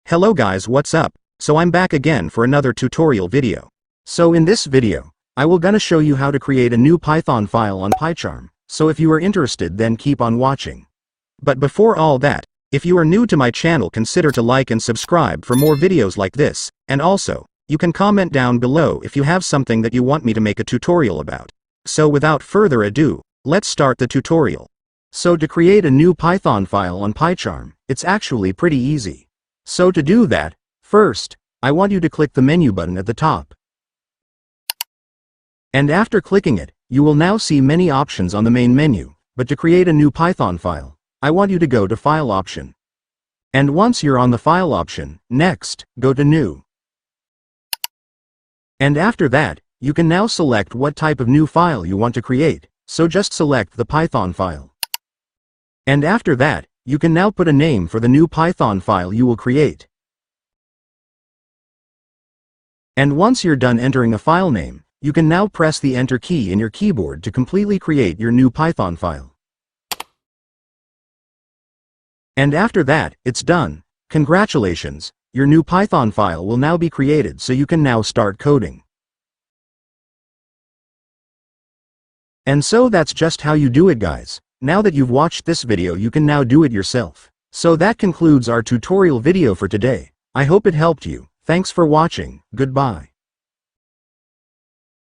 Hello guys, what's up? So I'm back again for another tutorial video. So in this video, I will gonna show you how to create a new Python file on PyCharm. So if you are interested, then keep on watching. But before all that, if you are new to my channel, consider to like and subscribe for more videos like this, and also, you can comment down below if you have something that you want me to make a tutorial about. So without further ado, let's start the tutorial. So to create a new Python file on PyCharm, it's actually pretty easy. So to do that, first, I want you to click the menu button at the top. And after clicking it, you will now see many options on the main menu, but to create a new Python file, I want you to go to File option. And once you're on the File option, next, go to New. And after that, you can now select what type of new file you want to create, so just select the Python file. And after that, you can now put a name for the new Python file you will create. And once you're done entering a file name, you can now press the Enter key in your keyboard to completely create your new Python file. And after that, it's done. Congratulations, your new Python file will now be created, so you can now start coding. And so that's just how you do it, guys. Now that you've watched this video, you can now do it yourself. So that concludes our tutorial video for today. I hope it helped you. Thanks for watching. Goodbye.